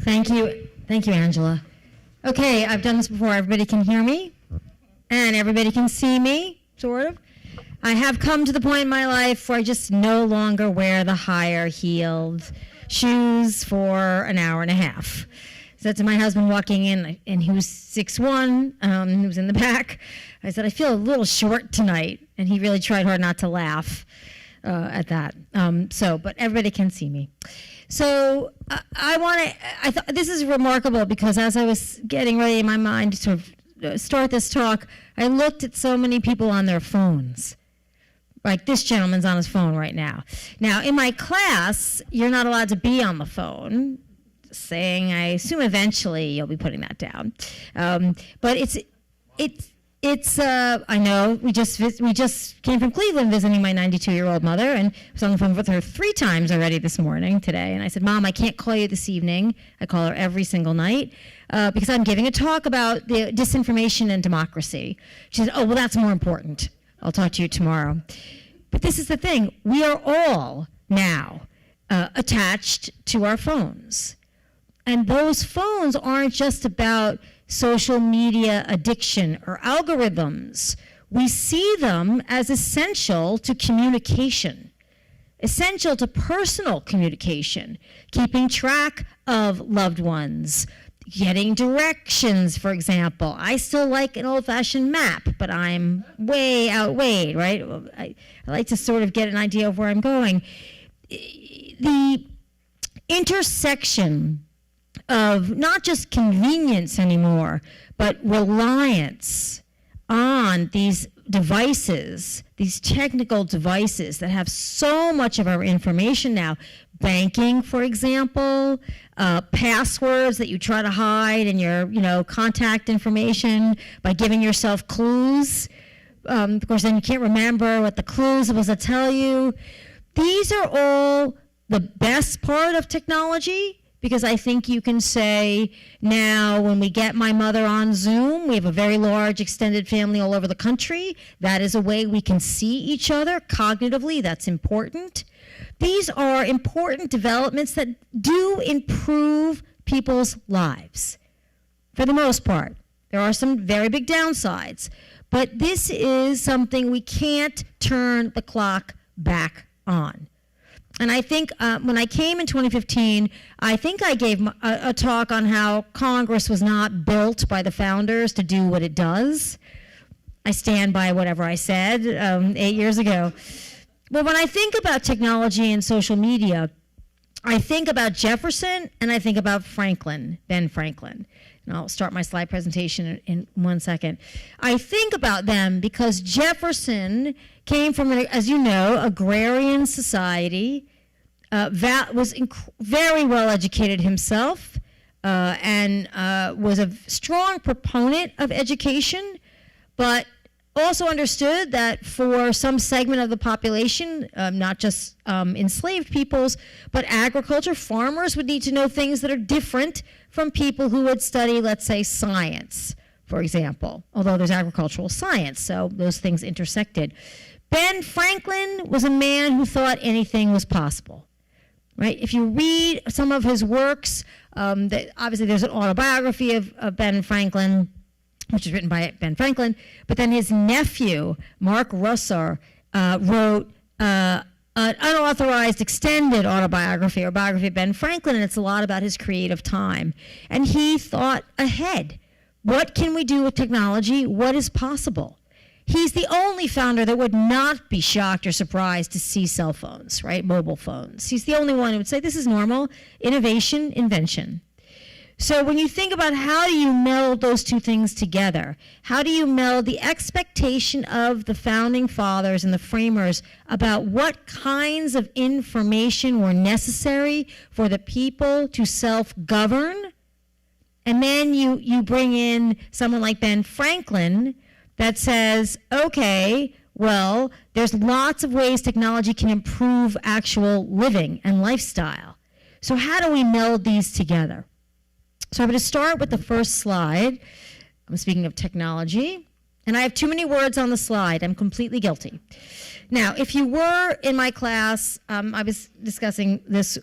Thank you. Thank you, Angela. Okay, I've done this before. Everybody can hear me, and everybody can see me, sort of. I have come to the point in my life where I just no longer wear the higher-heeled shoes for an hour and a half. Said to my husband walking in, and he was 6'1", he was in the back. I said, I feel a little short tonight, and he really tried hard not to laugh at that. But everybody can see me. So I thought this is remarkable because as I was getting ready in my mind to sort of start this talk, I looked at so many people on their phones. Like this gentleman's on his phone right now. Now, in my class, you're not allowed to be on the phone. Saying, I assume eventually you'll be putting that down. But it's I know we just came from Cleveland visiting my 92-year-old mother, and I was on the phone with her 3 times already this morning today. And I said, Mom, I can't call you this evening. I call her every single night because I'm giving a talk about the disinformation and democracy. She said, oh, well, that's more important. I'll talk to you tomorrow. But this is the thing. We are all now attached to our phones. And those phones aren't just about social media addiction or algorithms. We see them as essential to communication, essential to personal communication, keeping track of loved ones, getting directions, for example. I still like an old-fashioned map, but I'm way outweighed, right? I like to sort of get an idea of where I'm going. The intersection of not just convenience anymore, but reliance on these devices, these technical devices that have so much of our information now. Banking, for example, passwords that you try to hide in your, contact information by giving yourself clues. Of course, then you can't remember what the clues was to tell you. These are all the best part of technology. Because I think you can say now when we get my mother on Zoom, we have a very large extended family all over the country. That is a way we can see each other cognitively. That's important. These are important developments that do improve people's lives for the most part. There are some very big downsides. But this is something we can't turn the clock back on. And I think when I came in 2015, I think I gave a talk on how Congress was not built by the founders to do what it does. I stand by whatever I said 8 years ago. But when I think about technology and social media, I think about Jefferson and I think about Ben Franklin. And I'll start my slide presentation in 1 second. I think about them because Jefferson came from, as you know, agrarian society, was very well educated himself, and was a strong proponent of education, but also understood that for some segment of the population, not just enslaved peoples, but agriculture, farmers would need to know things that are different from people who would study, let's say, science, for example, although there's agricultural science, so those things intersected. Ben Franklin was a man who thought anything was possible, right? If you read some of his works, obviously there's an autobiography of Ben Franklin, which is written by Ben Franklin, but then his nephew, Mark Russer, wrote an unauthorized extended autobiography or biography of Ben Franklin, and it's a lot about his creative time. And he thought ahead. What can we do with technology? What is possible? He's the only founder that would not be shocked or surprised to see cell phones, right? Mobile phones. He's the only one who would say this is normal. Innovation, invention. So when you think about how do you meld those two things together, how do you meld the expectation of the founding fathers and the framers about what kinds of information were necessary for the people to self-govern, and then you bring in someone like Ben Franklin that says, okay, well, there's lots of ways technology can improve actual living and lifestyle. So how do we meld these together? So I'm going to start with the first slide. I'm speaking of technology, and I have too many words on the slide. I'm completely guilty. Now, if you were in my class, I was discussing this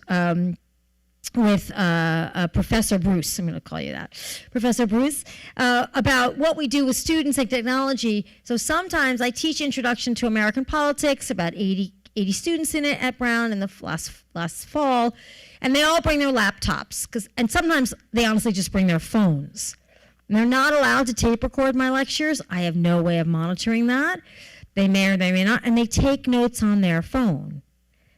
Professor Bruce, I'm going to call you that, Professor Bruce, about what we do with students and technology. So sometimes I teach Introduction to American Politics, about 80 students in it at Brown in the last fall, and they all bring their laptops, and sometimes they honestly just bring their phones. And they're not allowed to tape record my lectures. I have no way of monitoring that. They may or they may not, and they take notes on their phone.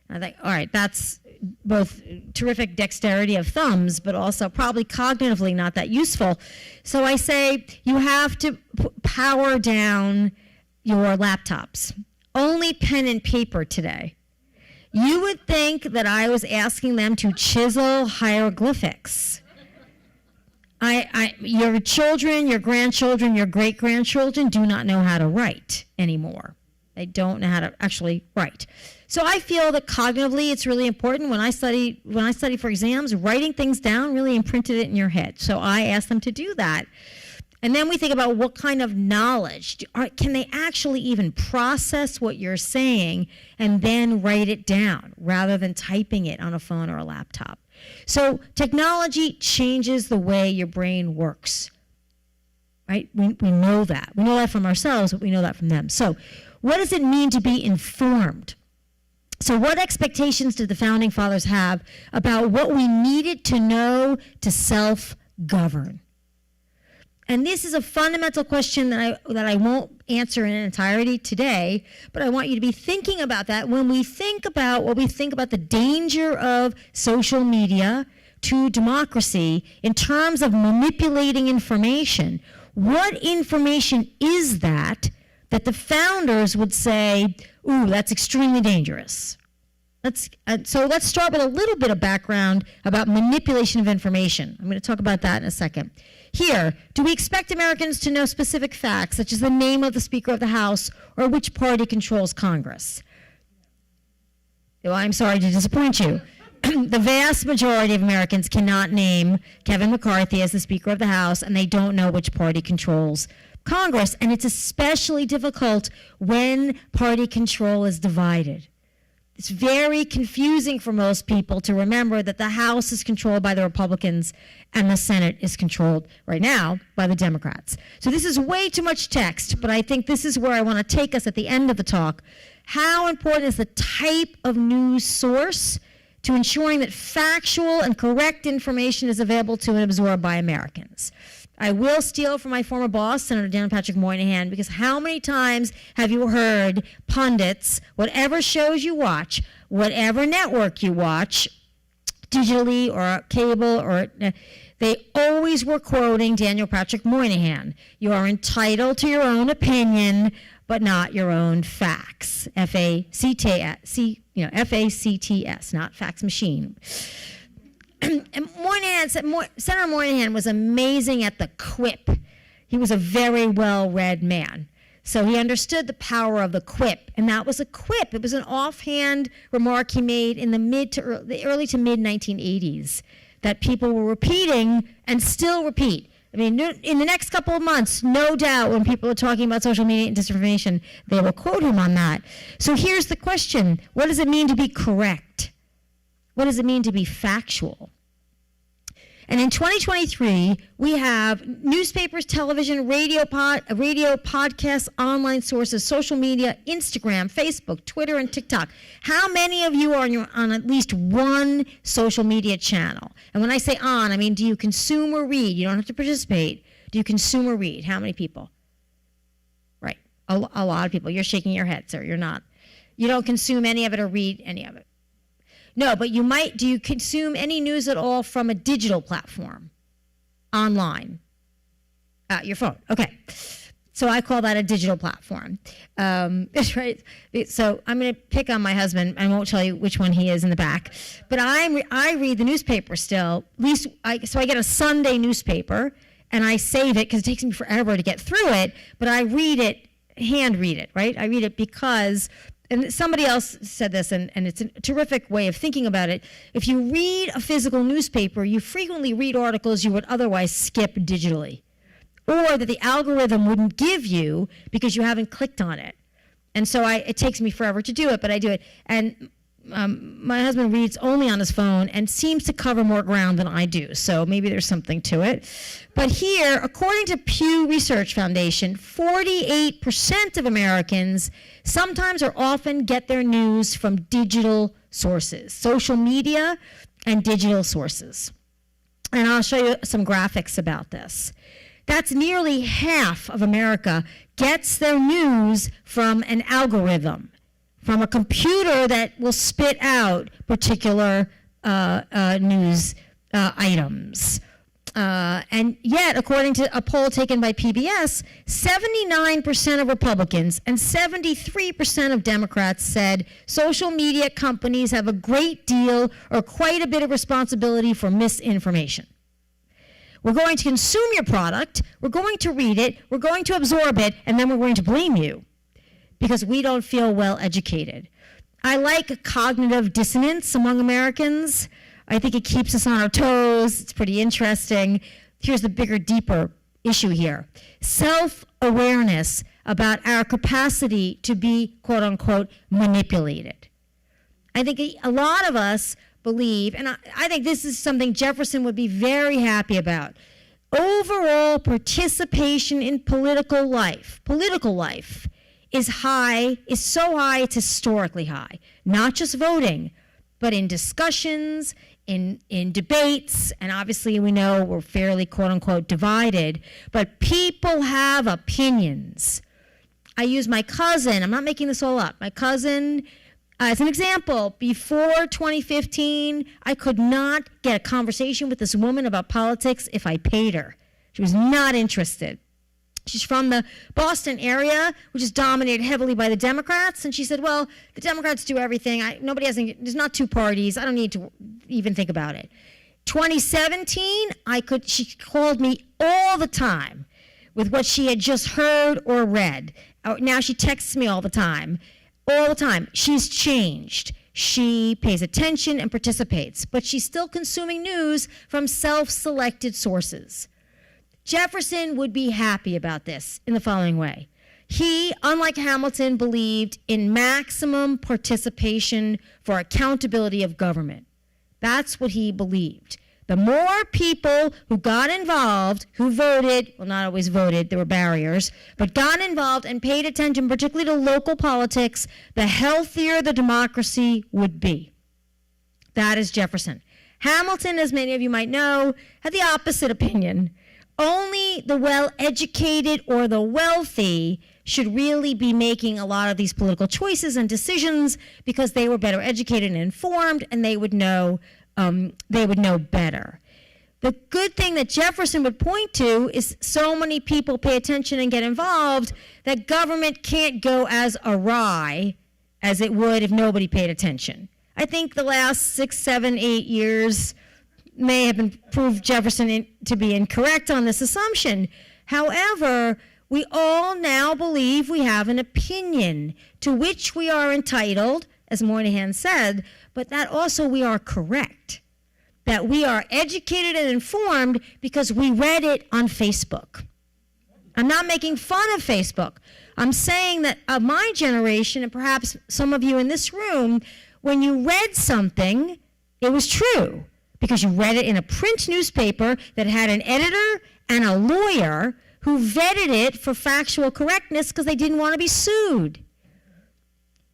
I think, all right, that's both terrific dexterity of thumbs, but also probably cognitively not that useful. So I say you have to power down your laptops. Only pen and paper today. You would think that I was asking them to chisel hieroglyphics. Your children, your grandchildren, your great-grandchildren do not know how to write anymore. They don't know how to actually write. So I feel that cognitively it's really important when I study for exams, writing things down really imprinted it in your head. So I ask them to do that. And then we think about what kind of knowledge, can they actually even process what you're saying and then write it down rather than typing it on a phone or a laptop. So technology changes the way your brain works, right? We know that. We know that from ourselves, but we know that from them. So what does it mean to be informed? So what expectations did the Founding Fathers have about what we needed to know to self-govern? And this is a fundamental question that I won't answer in entirety today, but I want you to be thinking about that when we think about the danger of social media to democracy in terms of manipulating information. What information is that the founders would say, ooh, that's extremely dangerous? So let's start with a little bit of background about manipulation of information. I'm going to talk about that in a second. Here, do we expect Americans to know specific facts, such as the name of the Speaker of the House or which party controls Congress? Well, I'm sorry to disappoint you. The vast majority of Americans cannot name Kevin McCarthy as the Speaker of the House, and they don't know which party controls Congress. And it's especially difficult when party control is divided. It's very confusing for most people to remember that the House is controlled by the Republicans and the Senate is controlled right now by the Democrats. So this is way too much text, but I think this is where I want to take us at the end of the talk. How important is the type of news source to ensuring that factual and correct information is available to and absorbed by Americans? I will steal from my former boss, Senator Dan Patrick Moynihan, because how many times have you heard pundits, whatever shows you watch, whatever network you watch, digitally or cable, or they always were quoting Daniel Patrick Moynihan. You are entitled to your own opinion, but not your own facts. F-A-C-T-S, not fax machine. And Senator Moynihan was amazing at the quip. He was a very well-read man. So he understood the power of the quip, and that was a quip. It was an offhand remark he made in the early to mid 1980s that people were repeating and still repeat. I mean, in the next couple of months, no doubt, when people are talking about social media and disinformation, they will quote him on that. So here's the question: what does it mean to be correct? What does it mean to be factual? And in 2023, we have newspapers, television, radio, podcasts, online sources, social media, Instagram, Facebook, Twitter, and TikTok. How many of you are on at least one social media channel? And when I say on, I mean, do you consume or read? You don't have to participate. Do you consume or read? How many people? Right, a lot of people. You're shaking your head, sir. You're not. You don't consume any of it or read any of it. No, but you might. Do you consume any news at all from a digital platform, online? Your phone. Okay. So I call that a digital platform. Right. So I'm going to pick on my husband. I won't tell you which one he is in the back. But I read the newspaper still. At least so I get a Sunday newspaper and I save it because it takes me forever to get through it. But I read it, hand read it. Right. I read it because. And somebody else said this, and it's a terrific way of thinking about it. If you read a physical newspaper, you frequently read articles you would otherwise skip digitally, or that the algorithm wouldn't give you because you haven't clicked on it. And so it takes me forever to do it, but I do it. And my husband reads only on his phone and seems to cover more ground than I do, so maybe there's something to it. But here, according to Pew Research Foundation, 48% of Americans sometimes or often get their news from digital sources, social media and digital sources. And I'll show you some graphics about this. That's nearly half of America gets their news from an algorithm, from a computer that will spit out particular news items. And yet, according to a poll taken by PBS, 79% of Republicans and 73% of Democrats said social media companies have a great deal or quite a bit of responsibility for misinformation. We're going to consume your product, we're going to read it, we're going to absorb it, and then we're going to blame you because we don't feel well educated. I like cognitive dissonance among Americans. I think it keeps us on our toes. It's pretty interesting. Here's the bigger, deeper issue here. Self-awareness about our capacity to be, quote unquote, manipulated. I think a lot of us believe, and I think this is something Jefferson would be very happy about. Overall participation in political life is so high, it's historically high. Not just voting, but in discussions, in debates, and obviously we know we're fairly, quote unquote, divided, but people have opinions. I use my cousin, I'm not making this all up, my cousin, as an example, before 2015, I could not get a conversation with this woman about politics if I paid her. She was not interested. She's from the Boston area, which is dominated heavily by the Democrats, and she said, well, the Democrats do everything. There's not two parties. I don't need to even think about it. 2017, she called me all the time with what she had just heard or read. Now she texts me all the time. She's changed. She pays attention and participates, but she's still consuming news from self-selected sources. Jefferson would be happy about this in the following way. He, unlike Hamilton, believed in maximum participation for accountability of government. That's what he believed. The more people who got involved, who voted, well, not always voted, there were barriers, but got involved and paid attention, particularly to local politics, the healthier the democracy would be. That is Jefferson. Hamilton, as many of you might know, had the opposite opinion. Only the well-educated or the wealthy should really be making a lot of these political choices and decisions because they were better educated and informed, and they would know better. The good thing that Jefferson would point to is so many people pay attention and get involved that government can't go as awry as it would if nobody paid attention. I think the last 6, 7, 8 years may have been proved Jefferson to be incorrect on this assumption. However, we all now believe we have an opinion to which we are entitled, as Moynihan said, but that also we are correct, that we are educated and informed because we read it on Facebook. I'm not making fun of Facebook. I'm saying that of my generation, and perhaps some of you in this room, when you read something, it was true because you read it in a print newspaper that had an editor and a lawyer who vetted it for factual correctness because they didn't want to be sued.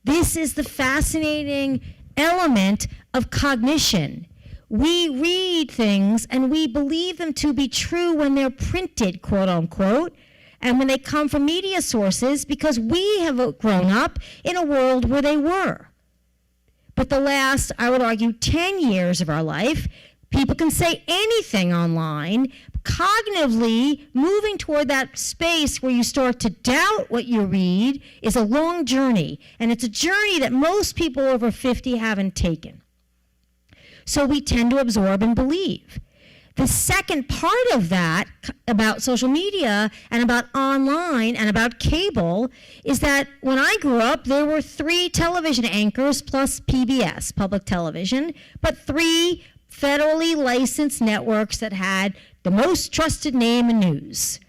This is the fascinating element of cognition. We read things and we believe them to be true when they're printed, quote unquote, and when they come from media sources because we have grown up in a world where they were. But the last, I would argue, 10 years of our life, people can say anything online. Cognitively, moving toward that space where you start to doubt what you read is a long journey. And it's a journey that most people over 50 haven't taken. So we tend to absorb and believe. The second part of that about social media and about online and about cable is that when I grew up, there were 3 television anchors plus PBS, public television, but 3 federally licensed networks that had the most trusted name in news.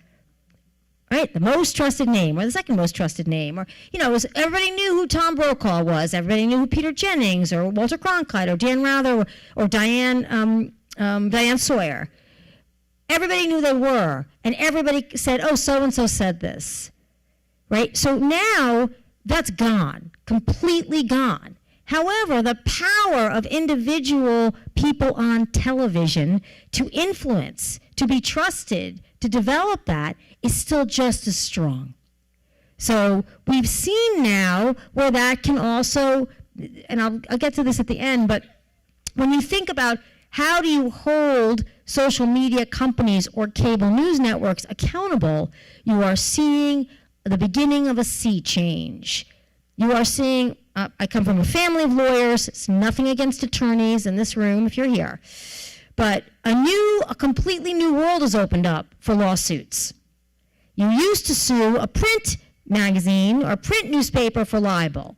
right? The most trusted name, or the second most trusted name, or, everybody knew who Tom Brokaw was. Everybody knew who Peter Jennings, or Walter Cronkite, or Dan Rather, or Diane Sawyer. Everybody knew they were, and everybody said, oh, so-and-so said this, right? So now that's gone, completely gone. However, the power of individual people on television to influence, to be trusted, to develop that is still just as strong. So we've seen now where that can also, and I'll get to this at the end, but when you think about how do you hold social media companies or cable news networks accountable, you are seeing the beginning of a sea change. You are seeing, I come from a family of lawyers, it's nothing against attorneys in this room if you're here, but a completely new world has opened up for lawsuits. You used to sue a print magazine or a print newspaper for libel.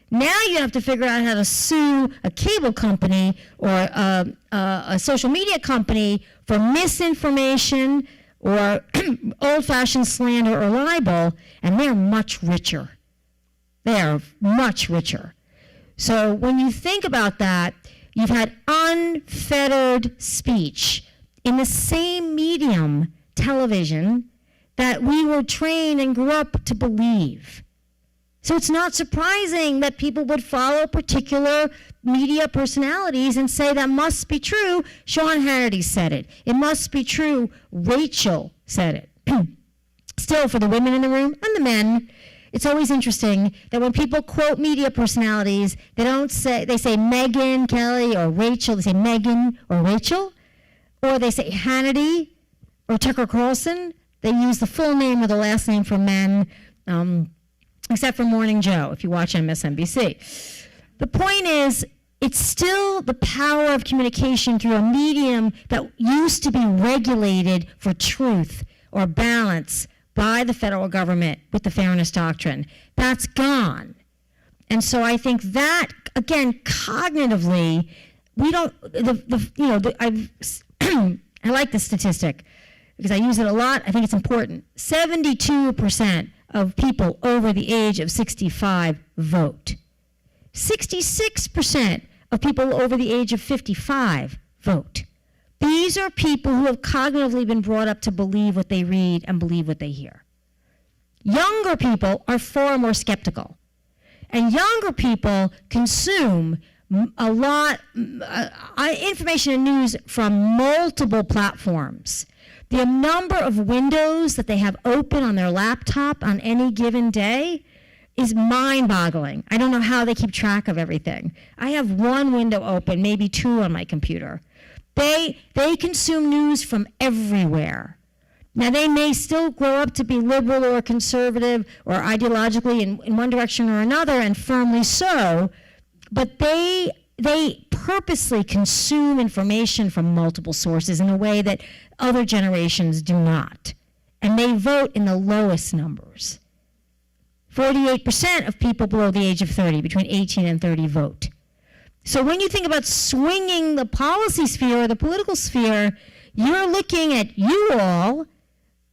Now you have to figure out how to sue a cable company or a social media company for misinformation or old-fashioned slander or libel, and they're much richer. They are much richer. So when you think about that, you've had unfettered speech in the same medium, television, that we were trained and grew up to believe. So it's not surprising that people would follow particular media personalities and say that must be true. Sean Hannity said it. It must be true. Rachel said it. Still, for the women in the room and the men, it's always interesting that when people quote media personalities, they say Megyn Kelly or Rachel. They say Megyn or Rachel, or they say Hannity or Tucker Carlson. They use the full name or the last name for men. Except for Morning Joe, if you watch MSNBC. The point is, it's still the power of communication through a medium that used to be regulated for truth or balance by the federal government with the Fairness Doctrine. That's gone. And so I think that, again, cognitively, we don't, I like this statistic because I use it a lot. I think it's important. 72% of people over the age of 65 vote. 66% of people over the age of 55 vote. These are people who have cognitively been brought up to believe what they read and believe what they hear. Younger people are far more skeptical. And younger people consume a lot information and news from multiple platforms. The number of windows that they have open on their laptop on any given day is mind-boggling. I don't know how they keep track of everything. I have one window open, maybe two on my computer. They consume news from everywhere. Now, they may still grow up to be liberal or conservative or ideologically in one direction or another, and firmly so, but they purposely consume information from multiple sources in a way that other generations do not. And they vote in the lowest numbers. 48% of people below the age of 30, between 18 and 30, vote. So when you think about swinging the policy sphere or the political sphere, you're looking at you all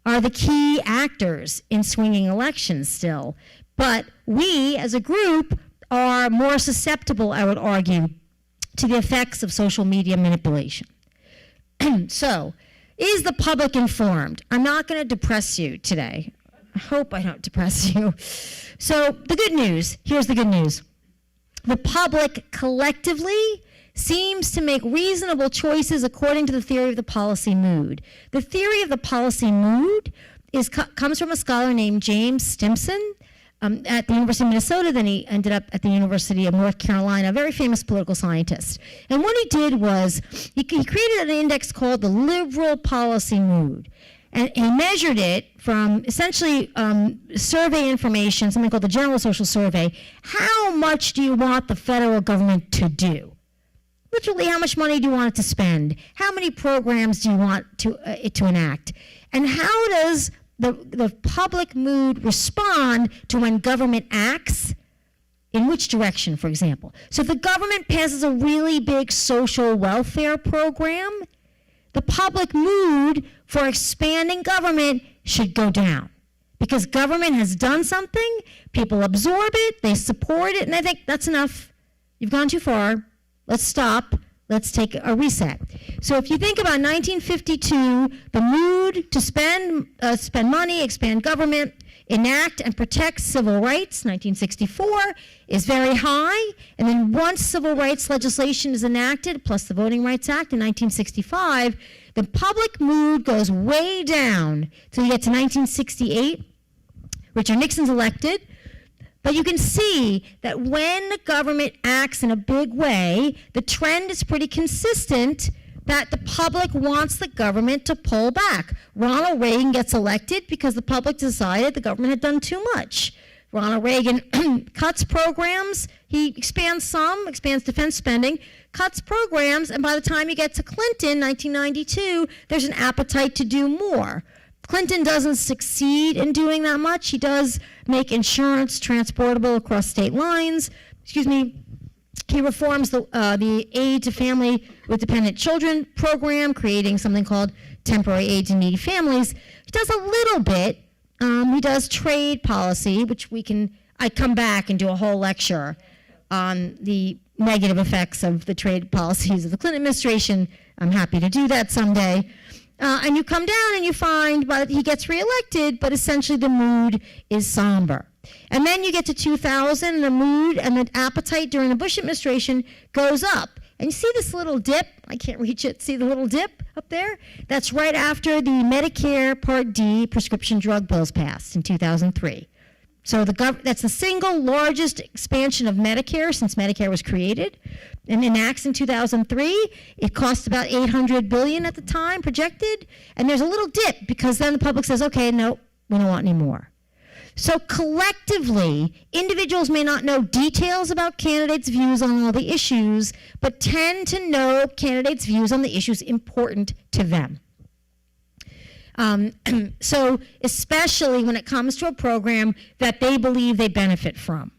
are the key actors in swinging elections still. But we, as a group, are more susceptible, I would argue, to the effects of social media manipulation. So, is the public informed? I'm not going to depress you today. I hope I don't depress you. So, the good news, here's the good news. The public collectively seems to make reasonable choices according to the theory of the policy mood. The theory of the policy mood comes from a scholar named James Stimson at the University of Minnesota. Then he ended up at the University of North Carolina, a very famous political scientist. And what he did was he created an index called the liberal policy mood. And he measured it from essentially survey information, something called the General Social Survey. How much do you want the federal government to do? Literally, how much money do you want it to spend? How many programs do you want it to enact? And how does the public mood respond to when government acts? In which direction, for example? So if the government passes a really big social welfare program, the public mood for expanding government should go down. Because government has done something, people absorb it, they support it, and they think, that's enough. You've gone too far. Let's stop. Let's take a reset. So if you think about 1952, the mood to spend money, expand government, enact and protect civil rights, 1964, is very high. And then once civil rights legislation is enacted, plus the Voting Rights Act in 1965, the public mood goes way down till you get to 1968. Richard Nixon's elected. But you can see that when the government acts in a big way, the trend is pretty consistent that the public wants the government to pull back. Ronald Reagan gets elected because the public decided the government had done too much. Ronald Reagan cuts programs, he expands defense spending, cuts programs, and by the time you get to Clinton, 1992, there's an appetite to do more. Clinton doesn't succeed in doing that much. He does make insurance transportable across state lines. He reforms the aid to family with dependent children program, creating something called temporary aid to needy families. He does a little bit. He does trade policy, which I come back and do a whole lecture on the negative effects of the trade policies of the Clinton administration. I'm happy to do that someday. And you come down and you find he gets reelected, but essentially the mood is somber. And then you get to 2000, and the mood and the appetite during the Bush administration goes up. And you see this little dip? I can't reach it. See the little dip up there? That's right after the Medicare Part D prescription drug bills passed in 2003. So that's the single largest expansion of Medicare since Medicare was created. And enacts in 2003. It cost about $800 billion at the time, projected. And there's a little dip because then the public says, okay, no, we don't want any more. So collectively, individuals may not know details about candidates' views on all the issues, but tend to know candidates' views on the issues important to them. So especially when it comes to a program that they believe they benefit from.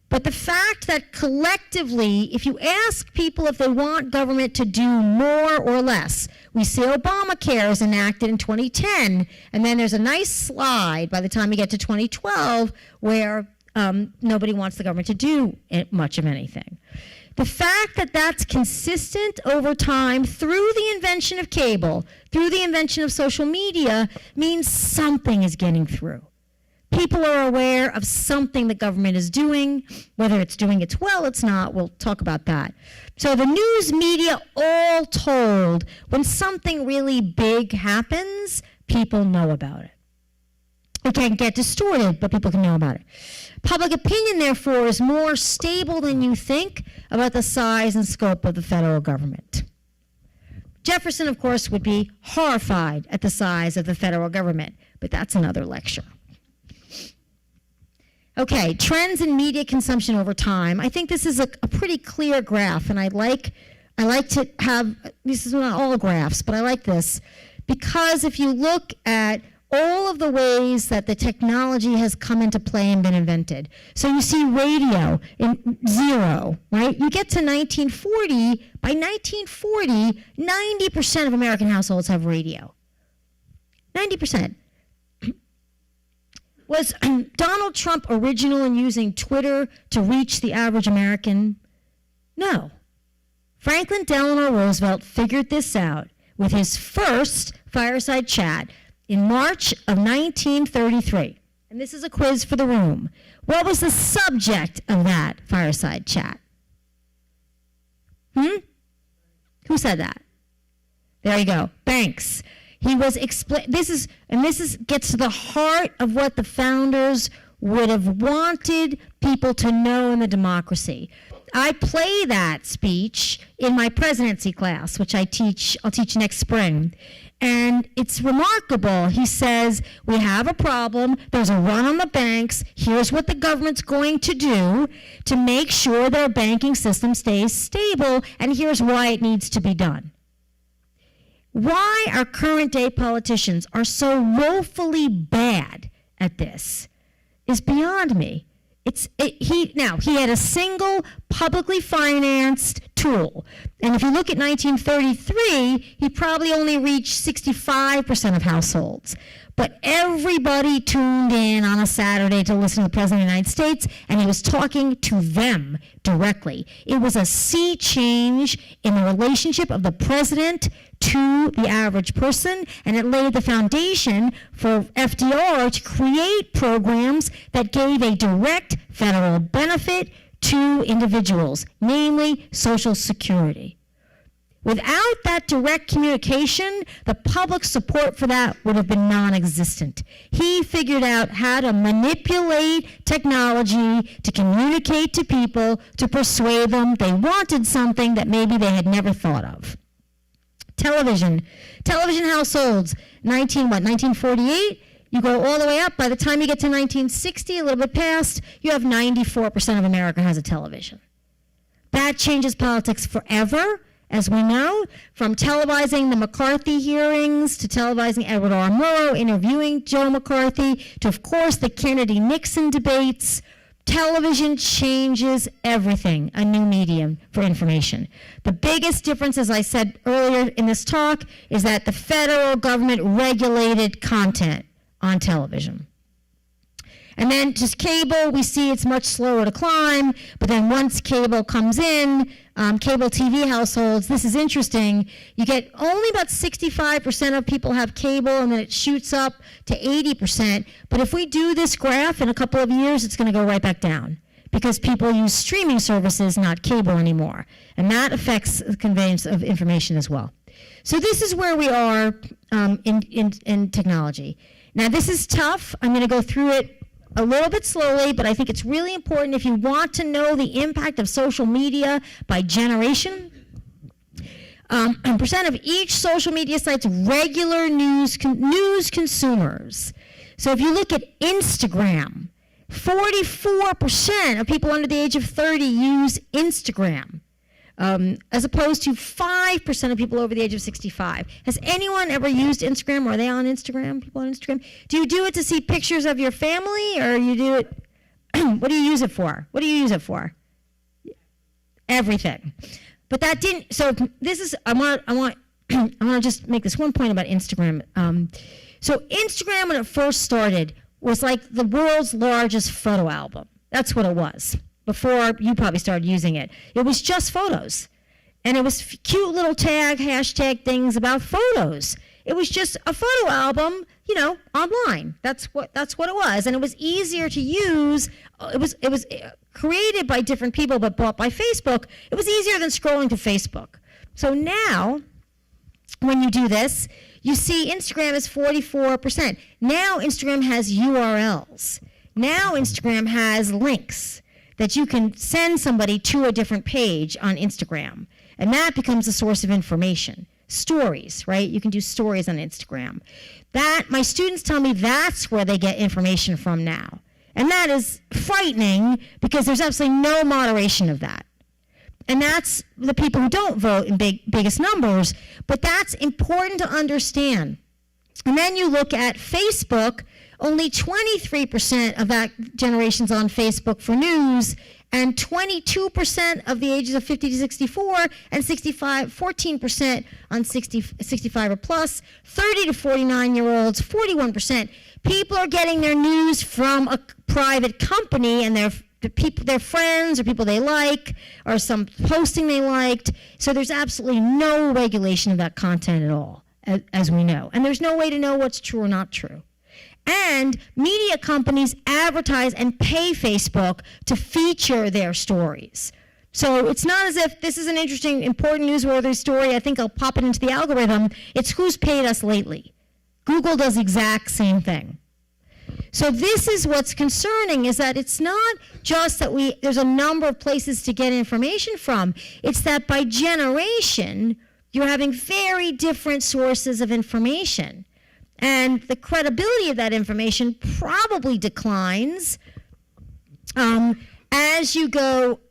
But the fact that collectively, if you ask people if they want government to do more or less, we see Obamacare is enacted in 2010, and then there's a nice slide by the time you get to 2012 where nobody wants the government to do much of anything. The fact that that's consistent over time through the invention of cable, through the invention of social media, means something is getting through. People are aware of something the government is doing, whether it's doing it well, it's not, we'll talk about that. So the news media, all told, when something really big happens, people know about it. It can get distorted, but people can know about it. Public opinion, therefore, is more stable than you think about the size and scope of the federal government. Jefferson, of course, would be horrified at the size of the federal government, but that's another lecture. Okay, trends in media consumption over time. I think this is a pretty clear graph, and I like to have, this is not all graphs, but I like this, because if you look at all of the ways that the technology has come into play and been invented. So you see radio in 0, right? You get to 1940, by 1940, 90% of American households have radio. 90%. Was Donald Trump original in using Twitter to reach the average American? No. Franklin Delano Roosevelt figured this out with his first fireside chat in March of 1933. And this is a quiz for the room. What was the subject of that fireside chat? Who said that? There you go. Banks. He was this gets to the heart of what the founders would have wanted people to know in the democracy. I play that speech in my presidency class, which I'll teach next spring. And it's remarkable. He says, we have a problem. There's a run on the banks. Here's what the government's going to do to make sure their banking system stays stable, and here's why it needs to be done. Why our current day politicians are so woefully bad at this is beyond me. He had a single publicly financed tool. And if you look at 1933, he probably only reached 65% of households. But everybody tuned in on a Saturday to listen to the President of the United States, and he was talking to them directly. It was a sea change in the relationship of the president to the average person, and it laid the foundation for FDR to create programs that gave a direct federal benefit to individuals, namely Social Security. Without that direct communication, the public support for that would have been non-existent. He figured out how to manipulate technology to communicate to people, to persuade them they wanted something that maybe they had never thought of. Television households, 1948? You go all the way up. By the time you get to 1960, a little bit past, you have 94% of America has a television. That changes politics forever. As we know, from televising the McCarthy hearings to televising Edward R. Murrow interviewing Joe McCarthy to, of course, the Kennedy-Nixon debates, television changes everything, a new medium for information. The biggest difference, as I said earlier in this talk, is that the federal government regulated content on television. And then just cable, we see it's much slower to climb, but then once cable comes in, cable TV households, this is interesting, you get only about 65% of people have cable, and then it shoots up to 80%. But if we do this graph in a couple of years, it's going to go right back down because people use streaming services, not cable anymore. And that affects the conveyance of information as well. So this is where we are in technology. Now this is tough. I'm going to go through it a little bit slowly, but I think it's really important if you want to know the impact of social media by generation. And percent of each social media site's regular news consumers. So if you look at Instagram, 44% of people under the age of 30 use Instagram, as opposed to 5% of people over the age of 65. Has anyone ever used Instagram, or are they on Instagram, people on Instagram? Do you do it to see pictures of your family, or you do it, what do you use it for? What do you use it for? Everything. But that didn't, so this is, I want to just make this one point about Instagram. So Instagram, when it first started, was like the world's largest photo album. That's what it was. Before you probably started using it. It was just photos. And it was cute little hashtag things about photos. It was just a photo album, online. That's what it was. And it was easier to use. It was created by different people but bought by Facebook. It was easier than scrolling to Facebook. So now, when you do this, you see Instagram is 44%. Now Instagram has URLs. Now Instagram has links that you can send somebody to a different page on Instagram. And that becomes a source of information. Stories, right? You can do stories on Instagram. My students tell me that's where they get information from now. And that is frightening because there's absolutely no moderation of that. And that's the people who don't vote in biggest numbers, but that's important to understand. And then you look at Facebook. Only 23% of that generation's on Facebook for news, and 22% of the ages of 50 to 64, and 14% on 65 or plus, 30 to 49-year-olds, 41%. People are getting their news from a private company, and their friends or people they like, or some posting they liked. So there's absolutely no regulation of that content at all, as we know. And there's no way to know what's true or not true. And media companies advertise and pay Facebook to feature their stories. So it's not as if this is an interesting, important, newsworthy story. I think I'll pop it into the algorithm. It's who's paid us lately. Google does the exact same thing. So this is what's concerning, is that it's not just that there's a number of places to get information from. It's that by generation, you're having very different sources of information. And the credibility of that information probably declines as you go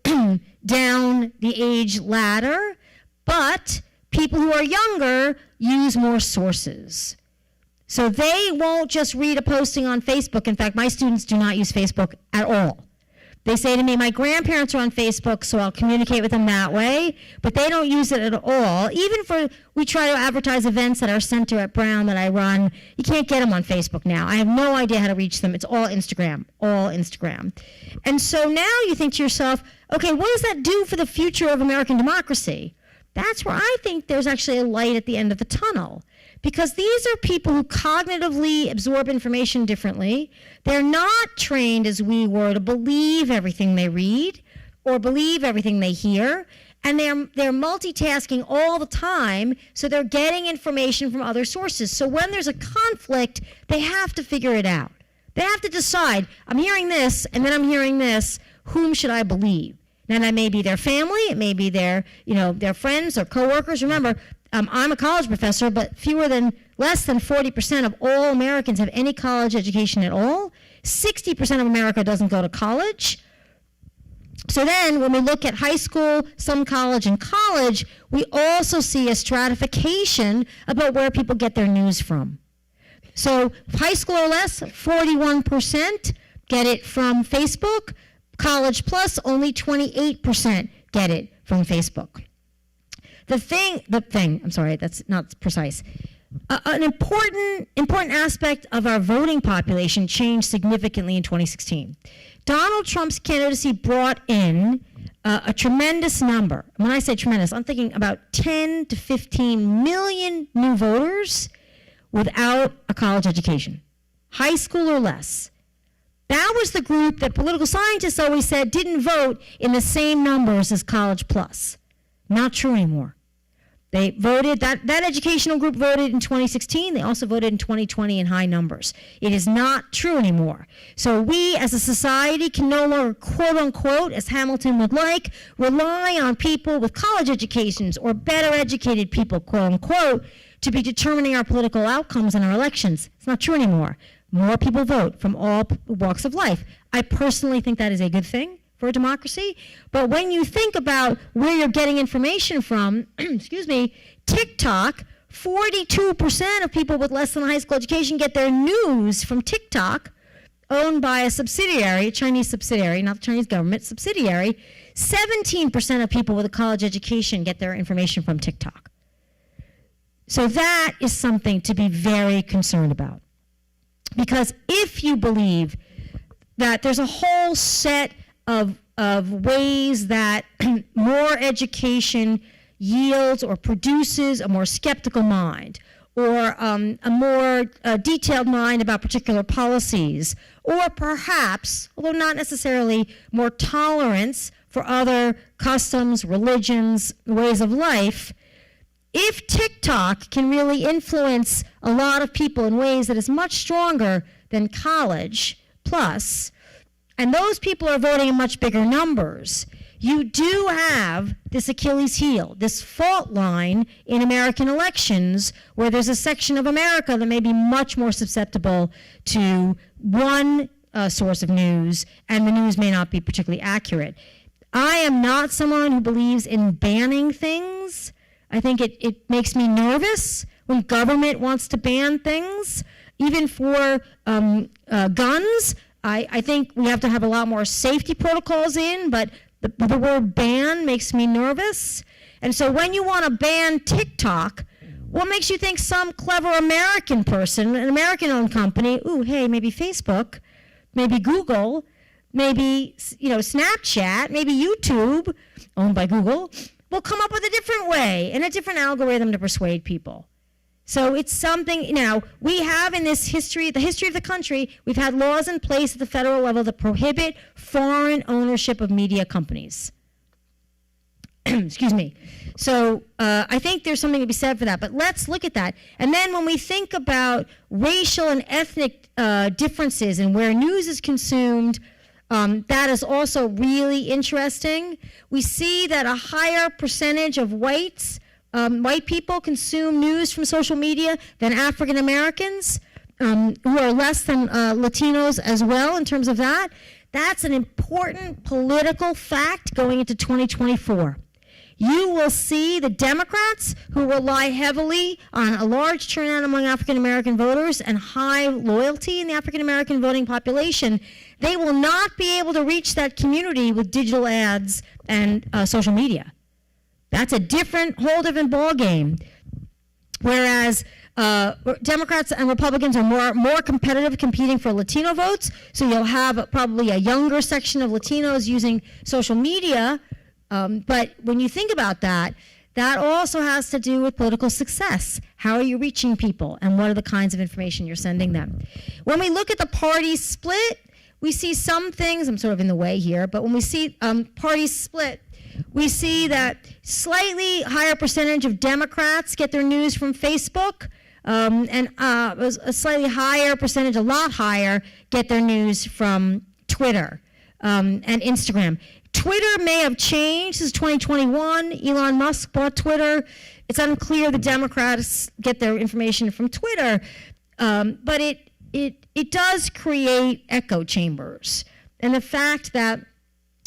down the age ladder, but people who are younger use more sources. So they won't just read a posting on Facebook. In fact, my students do not use Facebook at all. They say to me, my grandparents are on Facebook, so I'll communicate with them that way, but they don't use it at all. Even we try to advertise events at our center at Brown that I run. You can't get them on Facebook now. I have no idea how to reach them. It's all Instagram. And so now you think to yourself, okay, what does that do for the future of American democracy? That's where I think there's actually a light at the end of the tunnel. Because these are people who cognitively absorb information differently. They're not trained as we were to believe everything they read or believe everything they hear. And they're multitasking all the time, so they're getting information from other sources. So when there's a conflict, they have to figure it out. They have to decide, I'm hearing this, and then I'm hearing this, whom should I believe? Now that may be their family, it may be their friends or coworkers. Remember, I'm a college professor, but less than 40% of all Americans have any college education at all. 60% of America doesn't go to college. So then when we look at high school, some college, and college, we also see a stratification about where people get their news from. So high school or less, 41% get it from Facebook. College plus, only 28% get it from Facebook. I'm sorry, that's not precise. An important aspect of our voting population changed significantly in 2016. Donald Trump's candidacy brought in a tremendous number. When I say tremendous, I'm thinking about 10 to 15 million new voters without a college education, high school or less. That was the group that political scientists always said didn't vote in the same numbers as college plus. Not true anymore. They voted, that educational group voted in 2016. They also voted in 2020 in high numbers. It is not true anymore. So we as a society can no longer, quote unquote, as Hamilton would like, rely on people with college educations or better educated people, quote unquote, to be determining our political outcomes in our elections. It's not true anymore. More people vote from all walks of life. I personally think that is a good thing for a democracy. But when you think about where you're getting information from, TikTok, 42% of people with less than a high school education get their news from TikTok, owned by a subsidiary, a Chinese subsidiary, not the Chinese government, subsidiary. 17% of people with a college education get their information from TikTok. So that is something to be very concerned about. Because if you believe that there's a whole set of ways that more education yields or produces a more skeptical mind, or a more detailed mind about particular policies, or perhaps, although not necessarily, more tolerance for other customs, religions, ways of life, if TikTok can really influence a lot of people in ways that is much stronger than college plus, and those people are voting in much bigger numbers, you do have this Achilles heel, this fault line in American elections where there's a section of America that may be much more susceptible to one source of news, and the news may not be particularly accurate. I am not someone who believes in banning things. I think it makes me nervous when government wants to ban things, even for guns. I think we have to have a lot more safety protocols in, but the word ban makes me nervous. And so when you want to ban TikTok, what makes you think some clever American person, an American-owned company, maybe Facebook, maybe Google, maybe Snapchat, maybe YouTube, owned by Google, will come up with a different way and a different algorithm to persuade people. So it's something, we have in this history, the history of the country, we've had laws in place at the federal level that prohibit foreign ownership of media companies. Excuse me. So I think there's something to be said for that, but let's look at that. And then when we think about racial and ethnic differences and where news is consumed, that is also really interesting. We see that a higher percentage of white people consume news from social media than African Americans, who are less than Latinos as well in terms of that. That's an important political fact going into 2024. you will see the Democrats, who rely heavily on a large turnout among African American voters and high loyalty in the African American voting population, they will not be able to reach that community with digital ads and social media. That's a whole different ballgame. Whereas Democrats and Republicans are more competitive, competing for Latino votes. So you'll have probably a younger section of Latinos using social media. But when you think about that, that also has to do with political success. How are you reaching people, and what are the kinds of information you're sending them? When we look at the party split, we see some things. I'm sort of in the way here, but when we see party split, we see that slightly higher percentage of Democrats get their news from Facebook, and a slightly higher percentage, a lot higher, get their news from Twitter and Instagram. Twitter may have changed. This is 2021. Elon Musk bought Twitter. It's unclear the Democrats get their information from Twitter, but it does create echo chambers. And the fact that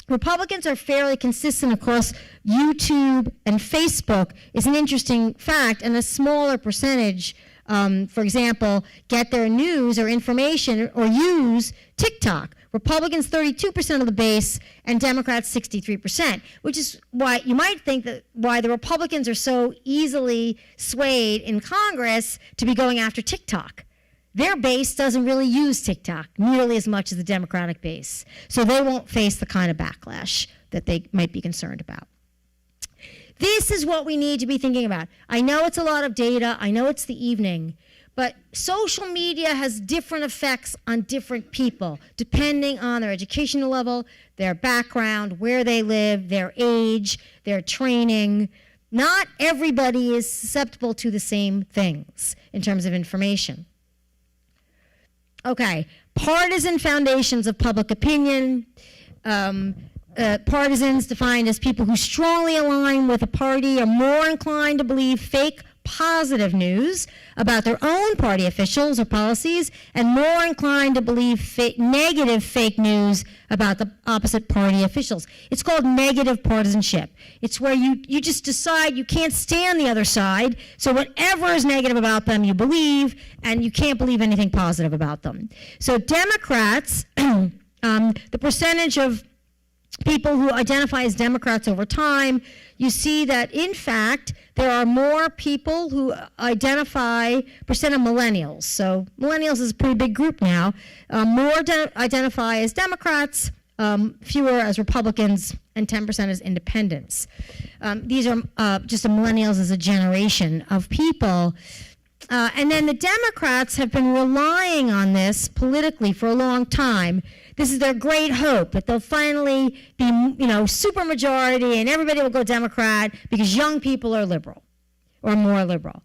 Republicans are fairly consistent across YouTube and Facebook is an interesting fact, and a smaller percentage, for example, get their news or information or use TikTok. Republicans 32% of the base, and Democrats 63%, which is why you might think that why the Republicans are so easily swayed in Congress to be going after TikTok. Their base doesn't really use TikTok nearly as much as the Democratic base, so they won't face the kind of backlash that they might be concerned about. This is what we need to be thinking about. I know it's a lot of data, I know it's the evening, but social media has different effects on different people, depending on their educational level, their background, where they live, their age, their training. Not everybody is susceptible to the same things in terms of information. Okay, partisan foundations of public opinion. Partisans defined as people who strongly align with a party are more inclined to believe fake positive news about their own party officials or policies, and more inclined to believe negative fake news about the opposite party officials. It's called negative partisanship. It's where you just decide you can't stand the other side, so whatever is negative about them you believe, and you can't believe anything positive about them. So Democrats, the percentage of people who identify as Democrats over time, you see that, in fact, there are more people who identify, percent of millennials. So millennials is a pretty big group now. More identify as Democrats, fewer as Republicans, and 10% as independents. These are just the millennials as a generation of people. And then the Democrats have been relying on this politically for a long time. This is their great hope, that they'll finally be, super majority and everybody will go Democrat because young people are liberal or more liberal.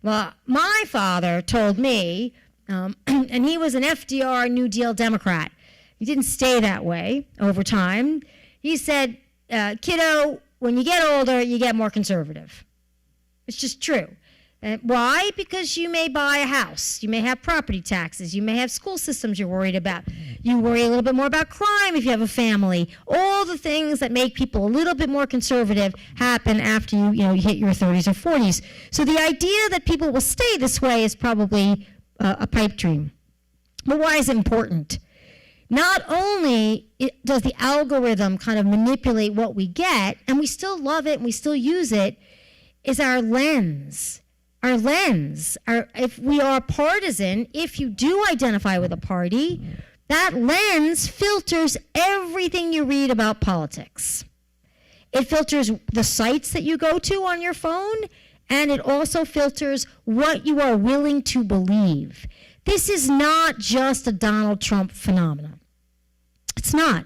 Well, my father told me, and he was an FDR New Deal Democrat. He didn't stay that way over time. He said, kiddo, when you get older, you get more conservative. It's just true. Why? Because you may buy a house, you may have property taxes, you may have school systems you're worried about. You worry a little bit more about crime if you have a family. All the things that make people a little bit more conservative happen after you hit your 30s or 40s. So the idea that people will stay this way is probably a pipe dream. But why is it important? Not only does the algorithm kind of manipulate what we get, and we still love it and we still use it, is our lens. Our lens, if we are partisan, if you do identify with a party, that lens filters everything you read about politics. It filters the sites that you go to on your phone, and it also filters what you are willing to believe. This is not just a Donald Trump phenomenon. It's not.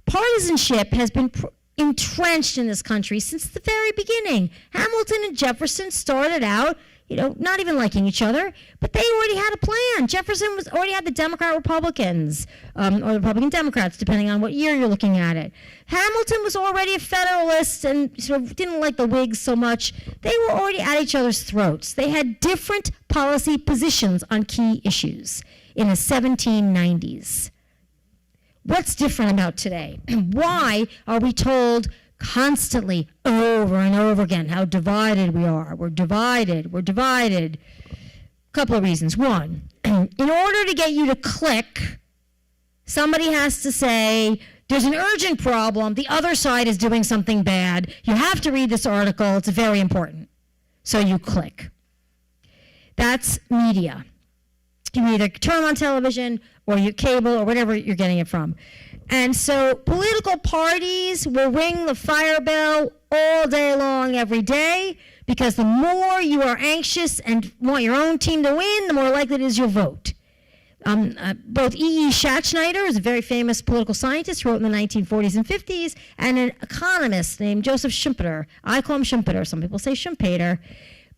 Partisanship has been entrenched in this country since the very beginning. Hamilton and Jefferson started out, not even liking each other, but they already had a plan. Jefferson already had the Democrat-Republicans, or the Republican-Democrats, depending on what year you're looking at it. Hamilton was already a Federalist and sort of didn't like the Whigs so much. They were already at each other's throats. They had different policy positions on key issues in the 1790s. What's different about today? Why are we told constantly, over and over again, how divided we are. We're divided. We're divided. Couple of reasons. One, in order to get you to click, somebody has to say, there's an urgent problem. The other side is doing something bad. You have to read this article. It's very important. So you click. That's media. You either turn on television or your cable or whatever you're getting it from. And so political parties will ring the fire bell all day long, every day, because the more you are anxious and want your own team to win, the more likely it is you'll vote. Both E.E. Schatzschneider, is a very famous political scientist, wrote in the 1940s and 50s, and an economist named Joseph Schumpeter. I call him Schumpeter. Some people say Schumpeter.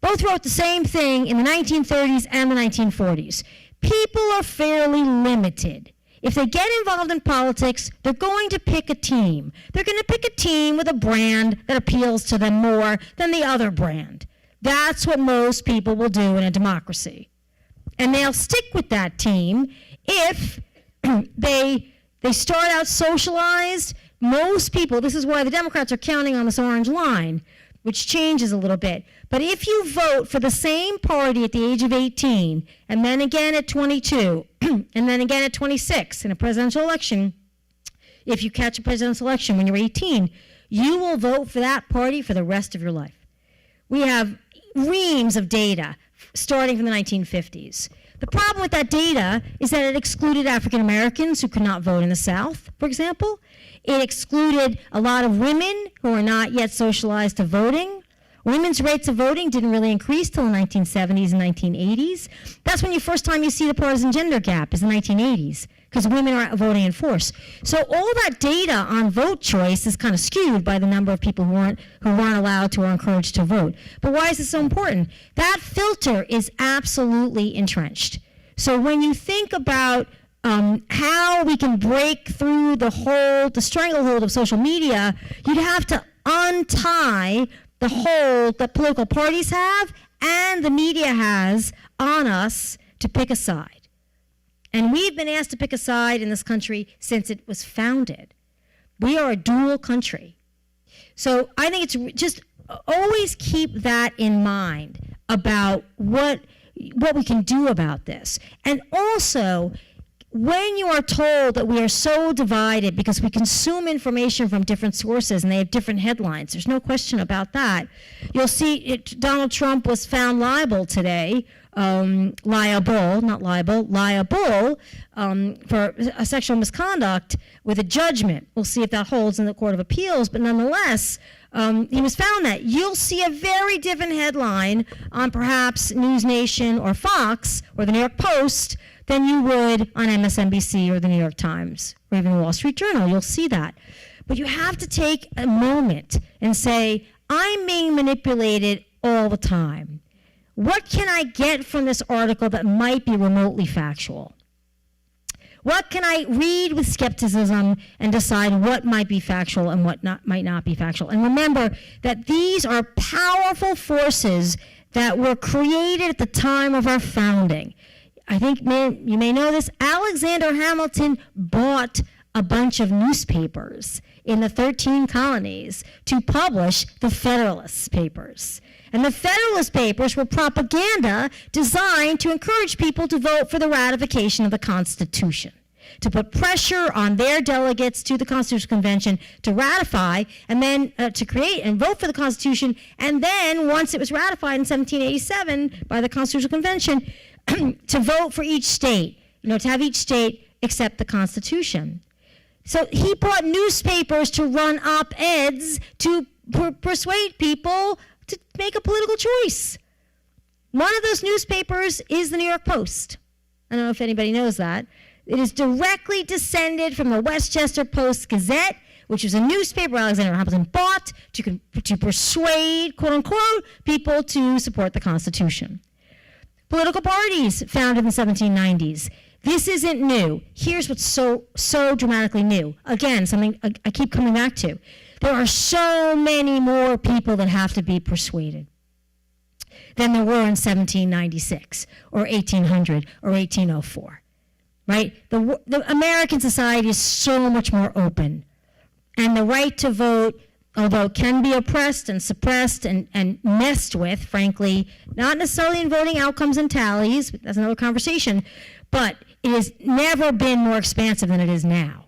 Both wrote the same thing in the 1930s and the 1940s. People are fairly limited. If they get involved in politics, they're going to pick a team. They're going to pick a team with a brand that appeals to them more than the other brand. That's what most people will do in a democracy. And they'll stick with that team if they start out socialized. Most people, this is why the Democrats are counting on this orange line, which changes a little bit. But if you vote for the same party at the age of 18, and then again at 22, and then again at 26 in a presidential election, if you catch a presidential election when you're 18, you will vote for that party for the rest of your life. We have reams of data starting from the 1950s. The problem with that data is that it excluded African Americans who could not vote in the South, for example. It excluded a lot of women who are not yet socialized to voting. Women's rates of voting didn't really increase till the 1970s and 1980s. That's when first time you see the partisan gender gap is the 1980s, because women are voting in force. So all that data on vote choice is kind of skewed by the number of people who weren't allowed to or encouraged to vote. But why is it so important? That filter is absolutely entrenched. So when you think about how we can break through the stranglehold of social media, you'd have to untie the hold that political parties have and the media has on us to pick a side. And we've been asked to pick a side in this country since it was founded. We are a dual country. So I think it's just always keep that in mind about what we can do about this. And also, when you are told that we are so divided because we consume information from different sources and they have different headlines, there's no question about that. You'll see Donald Trump was found liable today, liable for a sexual misconduct with a judgment. We'll see if that holds in the Court of Appeals, but nonetheless, he was found that. You'll see a very different headline on perhaps News Nation or Fox or the New York Post than you would on MSNBC or the New York Times or even the Wall Street Journal. You'll see that. But you have to take a moment and say, I'm being manipulated all the time. What can I get from this article that might be remotely factual? What can I read with skepticism and decide what might be factual and what might not be factual? And remember that these are powerful forces that were created at the time of our founding. I think you may know this. Alexander Hamilton bought a bunch of newspapers in the 13 colonies to publish the Federalist Papers. And the Federalist Papers were propaganda designed to encourage people to vote for the ratification of the Constitution, to put pressure on their delegates to the Constitutional Convention to ratify and then to create and vote for the Constitution. And then once it was ratified in 1787 by the Constitutional Convention, to vote for each state, to have each state accept the Constitution. So he bought newspapers to run op-eds to persuade people to make a political choice. One of those newspapers is the New York Post. I don't know if anybody knows that. It is directly descended from the Westchester Post-Gazette, which was a newspaper Alexander Hamilton bought to persuade, quote unquote, people to support the Constitution. Political parties founded in the 1790s. This isn't new. Here's what's so dramatically new. Again, something I keep coming back to. There are so many more people that have to be persuaded than there were in 1796 or 1800 or 1804, right? The American society is so much more open. And the right to vote although it can be oppressed and suppressed and messed with, frankly, not necessarily in voting outcomes and tallies, that's another conversation, but it has never been more expansive than it is now.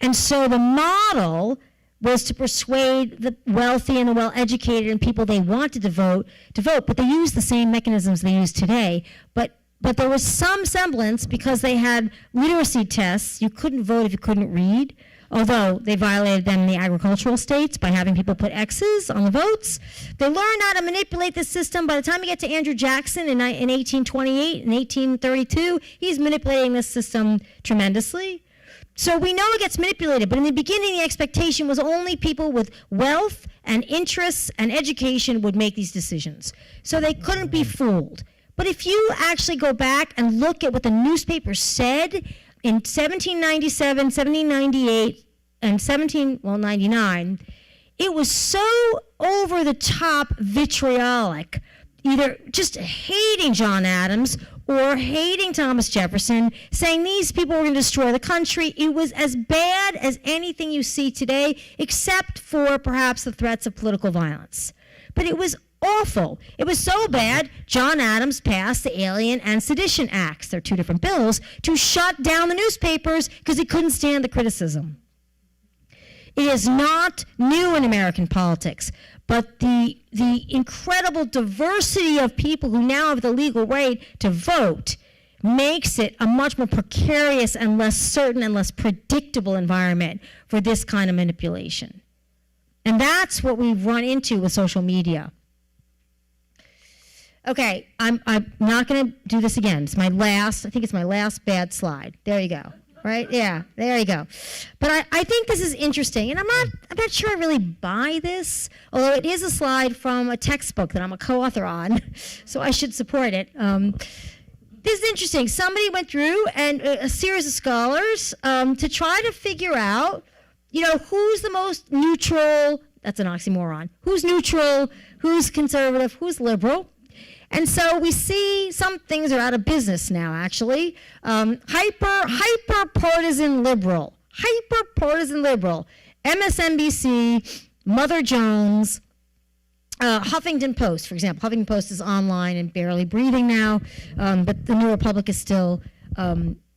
And so the model was to persuade the wealthy and the well-educated and people they wanted to vote, but they used the same mechanisms they use today. But there was some semblance, because they had literacy tests. You couldn't vote if you couldn't read, although they violated them in the agricultural states by having people put X's on the votes. They learned how to manipulate the system. By the time you get to Andrew Jackson in 1828 and 1832, he's manipulating this system tremendously. So we know it gets manipulated, but in the beginning, the expectation was only people with wealth and interests and education would make these decisions. So they couldn't be fooled. But if you actually go back and look at what the newspaper said in 1797, 1798, and 99, it was so over the top vitriolic, either just hating John Adams or hating Thomas Jefferson, saying these people were going to destroy the country. It was as bad as anything you see today, except for perhaps the threats of political violence. But it was awful. It was so bad, John Adams passed the Alien and Sedition Acts, they're two different bills, to shut down the newspapers because he couldn't stand the criticism. It is not new in American politics, but the incredible diversity of people who now have the legal right to vote makes it a much more precarious and less certain and less predictable environment for this kind of manipulation. And that's what we've run into with social media. Okay, I'm not going to do this again. It's my last bad slide. There you go. Right? Yeah, there you go. But I think this is interesting, and I'm not sure I really buy this, although it is a slide from a textbook that I'm a co-author on, so I should support it. This is interesting. Somebody went through and a series of scholars to try to figure out, who's the most neutral. That's an oxymoron. Who's neutral? Who's conservative? Who's liberal? And so we see some things are out of business now, actually. Hyper-partisan liberal. MSNBC, Mother Jones, Huffington Post, for example. Huffington Post is online and barely breathing now, but the New Republic is still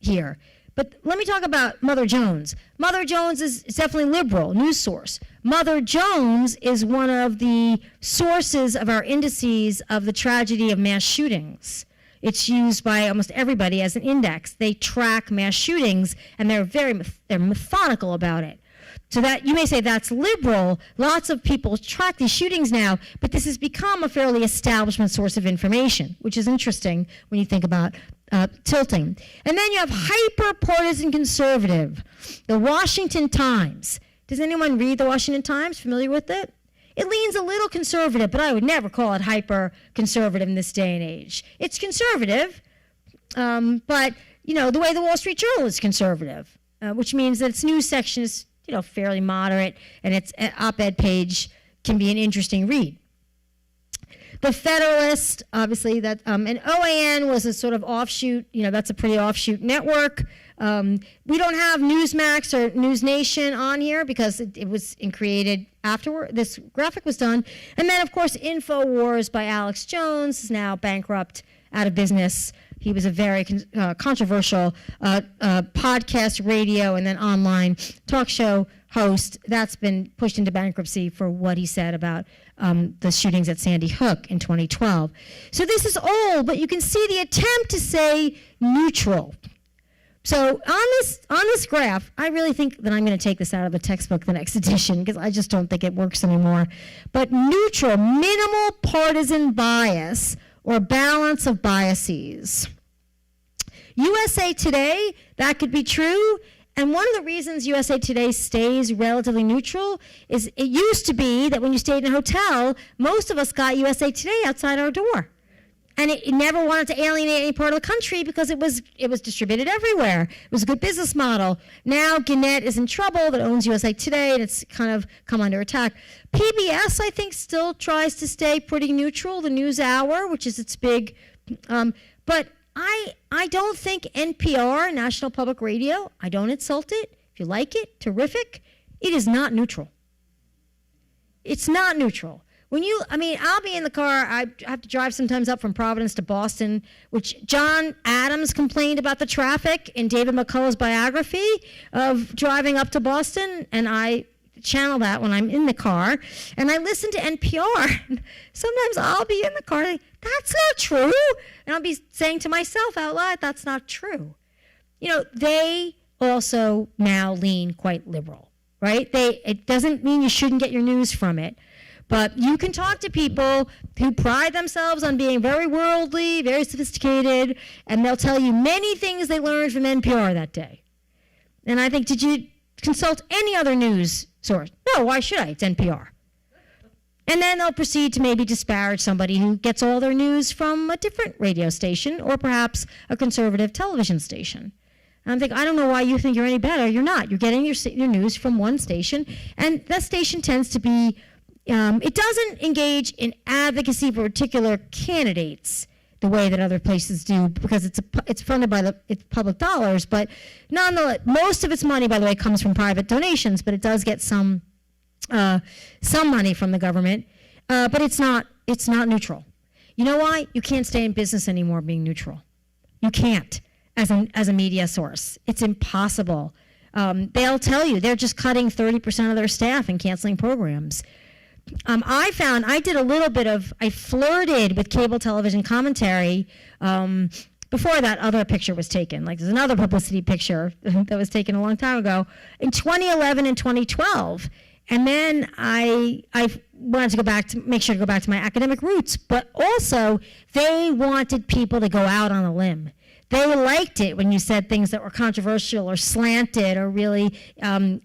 here. But let me talk about Mother Jones. Mother Jones is definitely liberal, news source. Mother Jones is one of the sources of our indices of the tragedy of mass shootings. It's used by almost everybody as an index. They track mass shootings, and they're methodical about it. So that you may say that's liberal. Lots of people track these shootings now, but this has become a fairly establishment source of information, which is interesting when you think about tilting. And then you have hyper-partisan conservative, the Washington Times. Does anyone read the Washington Times? Familiar with it? It leans a little conservative, but I would never call it hyper-conservative in this day and age. It's conservative, but the way the Wall Street Journal is conservative, which means that its news section is fairly moderate, and its op-ed page can be an interesting read. The Federalist, obviously, and OAN was a sort of offshoot, that's a pretty offshoot network. We don't have Newsmax or News Nation on here because it was created afterward. This graphic was done. And then, of course, InfoWars by Alex Jones is now bankrupt, out of business. He was a very controversial podcast, radio, and then online talk show host. That's been pushed into bankruptcy for what he said about the shootings at Sandy Hook in 2012. So this is old, but you can see the attempt to say neutral. So on this graph, I really think that I'm going to take this out of the textbook the next edition because I just don't think it works anymore. But neutral, minimal partisan bias or balance of biases. USA Today, that could be true. And one of the reasons USA Today stays relatively neutral is it used to be that when you stayed in a hotel, most of us got USA Today outside our door. And it never wanted to alienate any part of the country because it was distributed everywhere. It was a good business model. Now Gannett is in trouble that owns USA Today, and it's kind of come under attack. PBS, I think, still tries to stay pretty neutral, the NewsHour, which is its big, but I don't think NPR, National Public Radio, I don't insult it. If you like it, terrific. It is not neutral. It's not neutral. I'll be in the car. I have to drive sometimes up from Providence to Boston, which John Adams complained about the traffic in David McCullough's biography of driving up to Boston, and I channel that when I'm in the car, and I listen to NPR. Sometimes I'll be in the car, like, that's not true, and I'll be saying to myself out loud, that's not true. They also now lean quite liberal, right? It doesn't mean you shouldn't get your news from it. But you can talk to people who pride themselves on being very worldly, very sophisticated, and they'll tell you many things they learned from NPR that day. And I think, did you consult any other news source? No, why should I? It's NPR. And then they'll proceed to maybe disparage somebody who gets all their news from a different radio station or perhaps a conservative television station. And I'm thinking, I don't know why you think you're any better. You're not. You're getting your news from one station, and that station tends to be it doesn't engage in advocacy for particular candidates the way that other places do, because it's funded by it's public dollars. But nonetheless, most of its money, by the way, comes from private donations, but it does get some money from the government. But it's not neutral. You know why? You can't stay in business anymore being neutral. You can't as a media source. It's impossible. They'll tell you they're just cutting 30% of their staff and canceling programs. I flirted with cable television commentary before that other picture was taken. Like, there's another publicity picture that was taken a long time ago in 2011 and 2012. And then I wanted to make sure to go back to my academic roots, but also they wanted people to go out on a limb. They liked it when you said things that were controversial or slanted or really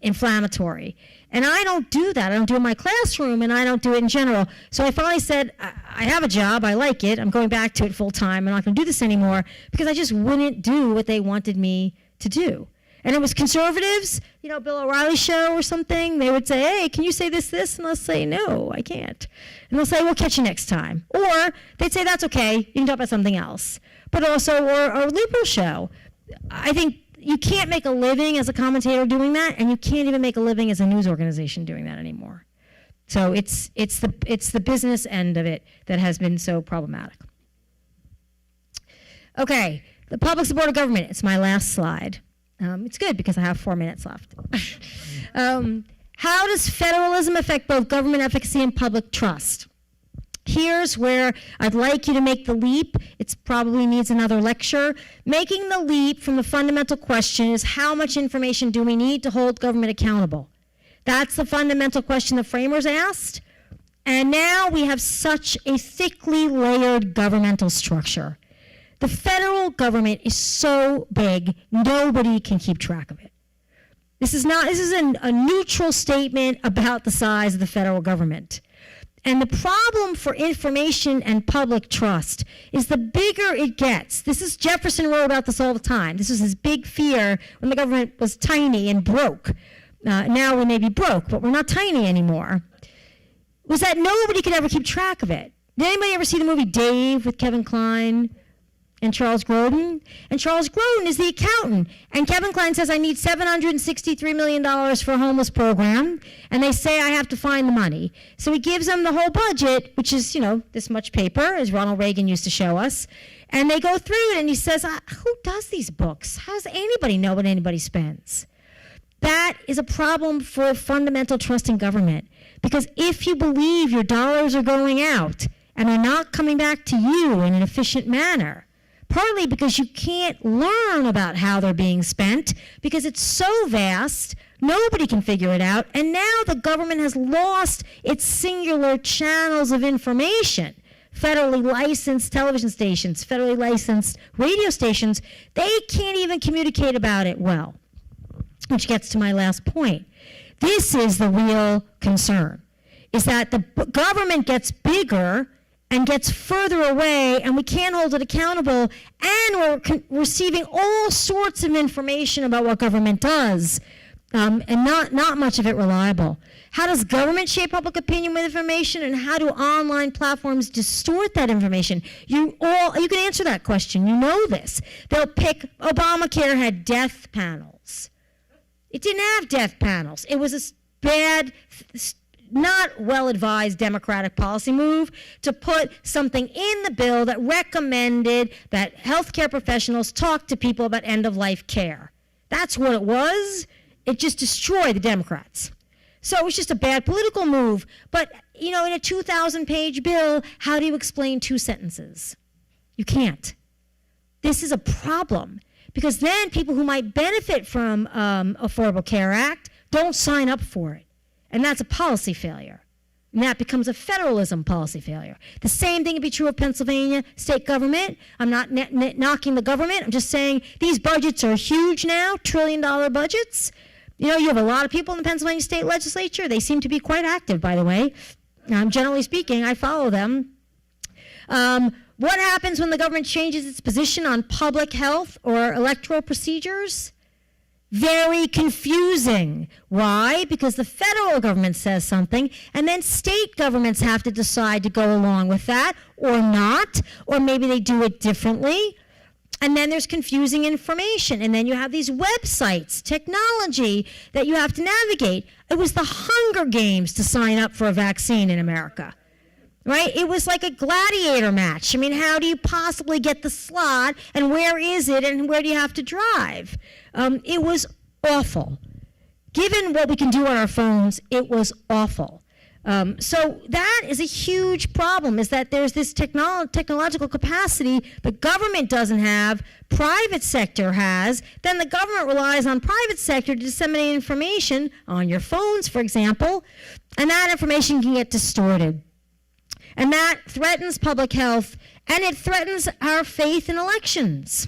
inflammatory. And I don't do that. I don't do it in my classroom, and I don't do it in general. So I finally said, I have a job. I like it. I'm going back to it full time. I'm not going to do this anymore, because I just wouldn't do what they wanted me to do. And it was conservatives, Bill O'Reilly's show or something. They would say, hey, can you say this? And I'll say, no, I can't. And they'll say, we'll catch you next time. Or they'd say, that's okay. You can talk about something else. But also, or a liberal show. I think you can't make a living as a commentator doing that, and you can't even make a living as a news organization doing that anymore. So it's the business end of it that has been so problematic. Okay, the public support of government. It's my last slide. It's good because I have 4 minutes left. How does federalism affect both government efficacy and public trust? Here's where I'd like you to make the leap. It probably needs another lecture. Making the leap from the fundamental question is, how much information do we need to hold government accountable? That's the fundamental question the framers asked. And now we have such a thickly layered governmental structure. The federal government is so big, nobody can keep track of it. This is a neutral statement about the size of the federal government. And the problem for information and public trust is the bigger it gets. Jefferson wrote about this all the time. This was his big fear when the government was tiny and broke. Now we may be broke, but we're not tiny anymore. Was that nobody could ever keep track of it. Did anybody ever see the movie Dave with Kevin Kline and Charles Grodin? And Charles Grodin is the accountant. And Kevin Kline says, I need $763 million for a homeless program. And they say I have to find the money. So he gives them the whole budget, which is, this much paper, as Ronald Reagan used to show us. And they go through it, and he says, who does these books? How does anybody know what anybody spends? That is a problem for fundamental trust in government. Because if you believe your dollars are going out and are not coming back to you in an efficient manner, partly because you can't learn about how they're being spent because it's so vast, nobody can figure it out, and now the government has lost its singular channels of information. Federally licensed television stations, federally licensed radio stations, they can't even communicate about it well, which gets to my last point. This is the real concern, is that the government gets bigger and gets further away, and we can't hold it accountable, and we're receiving all sorts of information about what government does, and not much of it reliable. How does government shape public opinion with information, and how do online platforms distort that information? You can answer that question. You know this. They'll pick, Obamacare had death panels. It didn't have death panels. It was a bad not well-advised Democratic policy move to put something in the bill that recommended that healthcare professionals talk to people about end-of-life care. That's what it was. It just destroyed the Democrats. So it was just a bad political move. But, in a 2,000-page bill, how do you explain 2 sentences? You can't. This is a problem, because then people who might benefit from Affordable Care Act don't sign up for it. And that's a policy failure. And that becomes a federalism policy failure. The same thing would be true of Pennsylvania state government. I'm not knocking the government. I'm just saying these budgets are huge now, $trillion budgets. You have a lot of people in the Pennsylvania state legislature. They seem to be quite active, by the way. Generally speaking, I follow them. What happens when the government changes its position on public health or electoral procedures? Very confusing. Why? Because the federal government says something, and then state governments have to decide to go along with that or not, or maybe they do it differently. And then there's confusing information, and then you have these websites, technology that you have to navigate. It was the Hunger Games to sign up for a vaccine in America, right? It was like a gladiator match. How do you possibly get the slot, and where is it, and where do you have to drive? It was awful. Given what we can do on our phones, it was awful. So that is a huge problem, is that there's this technological capacity the government doesn't have, private sector has, then the government relies on private sector to disseminate information on your phones, for example, and that information can get distorted. And that threatens public health, and it threatens our faith in elections.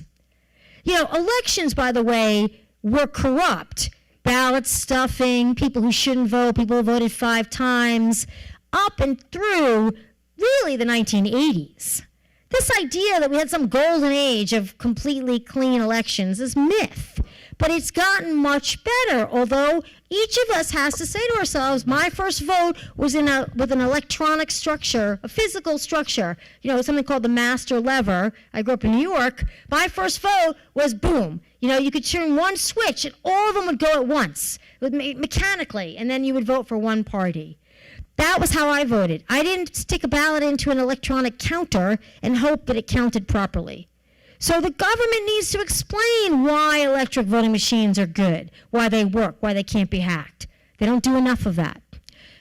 Elections, by the way, were corrupt. Ballot stuffing, people who shouldn't vote, people who voted 5 times, up and through really the 1980s. This idea that we had some golden age of completely clean elections is myth. But it's gotten much better, although each of us has to say to ourselves, my first vote was with an electronic structure, a physical structure, something called the master lever. I grew up in New York. My first vote was boom. You could turn one switch and all of them would go at once, mechanically, and then you would vote for one party. That was how I voted. I didn't stick a ballot into an electronic counter and hope that it counted properly. So the government needs to explain why electric voting machines are good, why they work, why they can't be hacked. They don't do enough of that.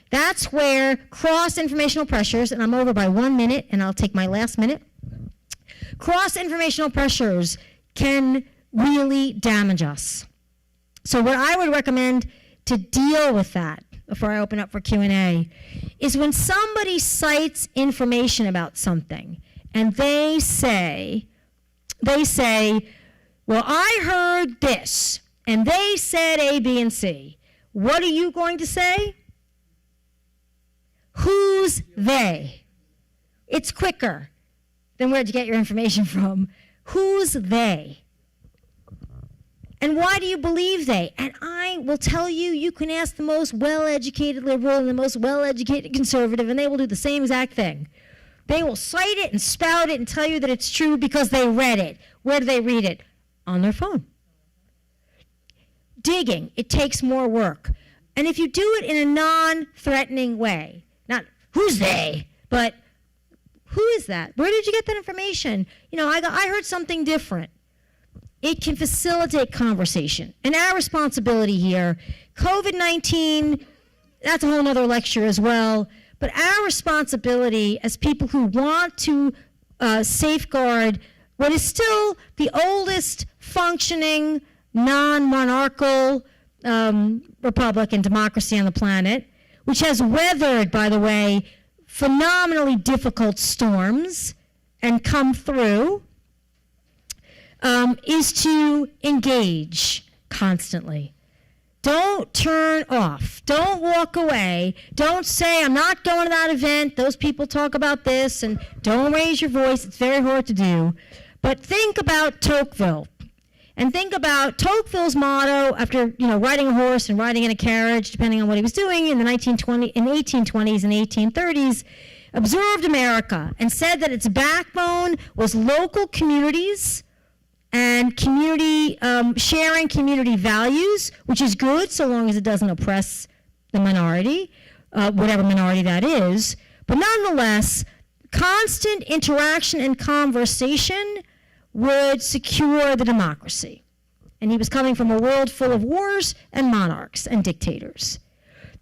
That's where cross-informational pressures, and I'm over by 1 minute, and I'll take my last minute. Cross-informational pressures can really damage us. So what I would recommend to deal with that, before I open up for Q&A, is when somebody cites information about something, and they say, well, I heard this, and they said A, B, and C. What are you going to say? Who's they? It's quicker than where'd you get your information from. Who's they? And why do you believe they? And I will tell you, you can ask the most well-educated liberal and the most well-educated conservative, and they will do the same exact thing. They will cite it and spout it and tell you that it's true because they read it. Where do they read it? On their phone. Digging, it takes more work. And if you do it in a non-threatening way, not who's they, but who is that? Where did you get that information? I heard something different. It can facilitate conversation. And our responsibility here, COVID-19, that's a whole other lecture as well, but our responsibility as people who want to safeguard what is still the oldest functioning non-monarchical republic and democracy on the planet, which has weathered, by the way, phenomenally difficult storms and come through, is to engage constantly. Don't turn off. Don't walk away. Don't say, I'm not going to that event. Those people talk about this, and don't raise your voice. It's very hard to do. But think about Tocqueville. And think about Tocqueville's motto after, riding a horse and riding in a carriage, depending on what he was doing in the 1820s and 1830s, observed America and said that its backbone was local communities and community sharing community values, which is good so long as it doesn't oppress the minority. whatever minority that is. But nonetheless, constant interaction and conversation would secure the democracy. And he was coming from a world full of wars and monarchs and dictators.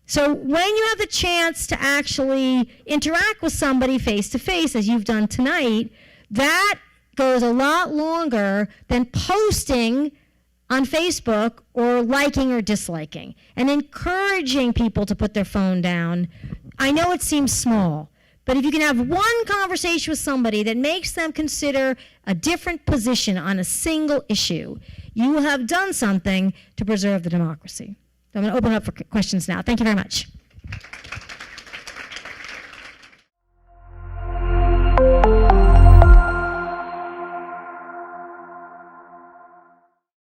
So when you have the chance to actually interact with somebody face to face, as you've done tonight, that goes a lot longer than posting on Facebook or liking or disliking, and encouraging people to put their phone down. I know it seems small, but if you can have one conversation with somebody that makes them consider a different position on a single issue, you will have done something to preserve the democracy. So I'm going to open up for questions now. Thank you very much.